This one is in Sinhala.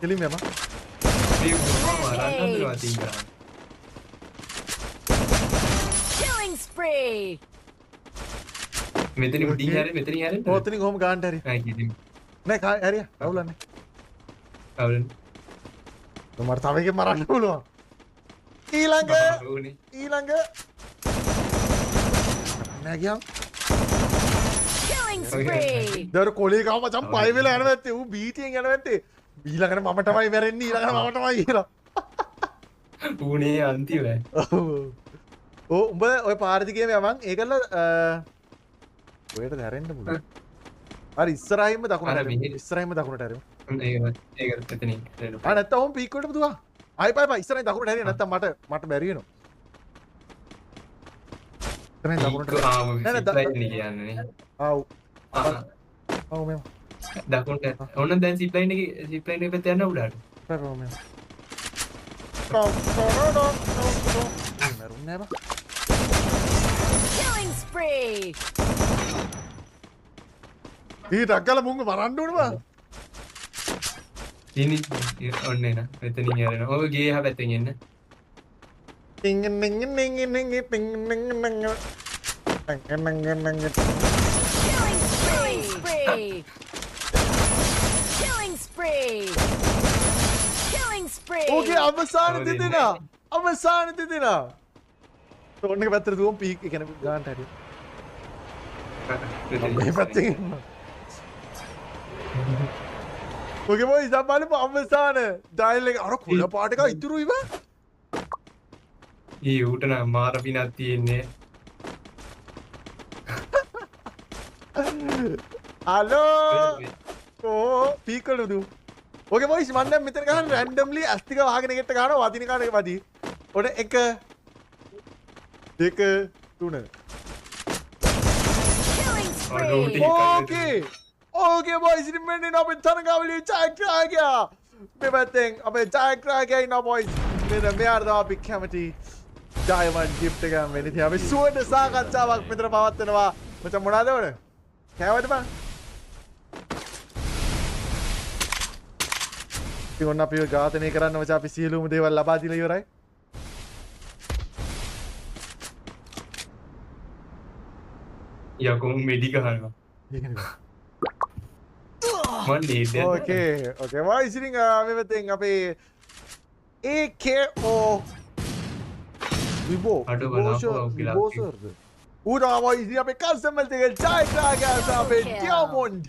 කෙලින්ම යම. මේ මොනවා රන්නන්නවා තින්ගා. Killing spree. මෙතන උඩින් හැරෙ මෙතනින් හැරෙන්න. ඔතනින් කොහොම ගාන්න හරි. නෑ කිසිම. නෑ හරිය. අවුලන්නේ. අවුලන්. මට තව එකක් මරන්න පුළුවන්. ඊළඟ ඕනේ. නෑ ගියම්. Killing spree. දර කොලේ ගාව මචං පය වෙලා යනවා ඇත්තේ. ඌ බීටියෙන් යනවා ඇත්තේ. ඊළඟට මම තමයි මැරෙන්නේ. ඊළඟට මම තමයි කියලා. ඌනේ අන්තිම. ඔව් උඹ ඔය පාරදි ගේම යමන් ඒකල ඔයට දැරෙන්න පුළුවන්. හරි ඉස්සරහින්ම දකුණට හැරෙමු. ඉස්සරහින්ම දකුණට හැරෙමු. ඒක මෙතනින්. ආ නැත්තම් ඔම් පීක් වලට පුදුවා. ආයි පයි ඉස්සරහින් දකුණට හැරිය නැත්තම් මට බැරි වෙනවා. ඉස්සරහින් දකුණට නෑ කියන්නේ. ආව්. ආව් මෙම. දකුණට. ඕන දැන් zip line එකේ පැත්ත යන්න උඩට. කරමු මෙම. මරුන්නේ නෑ බා. Killing spree. ඊට අක්කල මුංග මරන්න ඕනේ බා. ඉනි ඔන්නේ නා මෙතනින් යරන. ඔය ගේ එහා පැත්තෙන් එන්න. ටිං ටිං ටිං ටිං ටිං ටිං Killing spree. Killing spree. ඕකේ අවසාන දෙදෙනා. ඔන්න එක පැත්තට දුවම් පීක් ඒ කියන්නේ ගානට හැටි. මේ පැත්තෙන් ඉන්න. ඕකේ බොයිස් දැන් බලමු අවසාන ඩයල් එක අර කුල පාට එක ඉතුරුයි බා. ඊ ඌට නම් මාර පිනක් තියෙන්නේ. හලෝ ඕ පීක් වලද ඕකේ බොයිස් මම දැන් මෙතන ගහන රැන්ඩම්ලි ඇස් ටික වහගෙන එකට ගහනවා වදින කාට එක වදි. ඔන්න 1 2 3 Killing spree. ඕකේ බොයිස් ඉතින් මෙන්න අපේ තරගාවලියේ ජයග්‍රාහකයා මේ පැත්තෙන් අපේ ජයග්‍රාහකයා ඉන්නවා බොයිස්. මෙන්න මෙයාට තමයි අපි කැමති ඩයමන්ඩ් ගිෆ්ට් එක ගන්න වෙන්නේ. ඉතින් අපි සුවඳ සාකච්ඡාවක් මෙතන පවත්වනවා. මචං මොනවද ඕනේ? කෑවද බං? ඉතින් ඔන්න අපි ඝාතනය කරන්න මචං අපි සියලුම දේවල් ලබා දීලා ඉවරයි. යකෝ මෙඩි ගහනවා. මන් නේද? ඕකේ වයිස් ඉතින් මේ පැත්තෙන් අපේ AKO විබෝ අඩු බලන්න විබෝ සර්ද. උඩා වයිස් ඉතින් අපේ කස්ටමර් දෙක ජයග්‍රාහකයා අපේ ඩයමන්ඩ්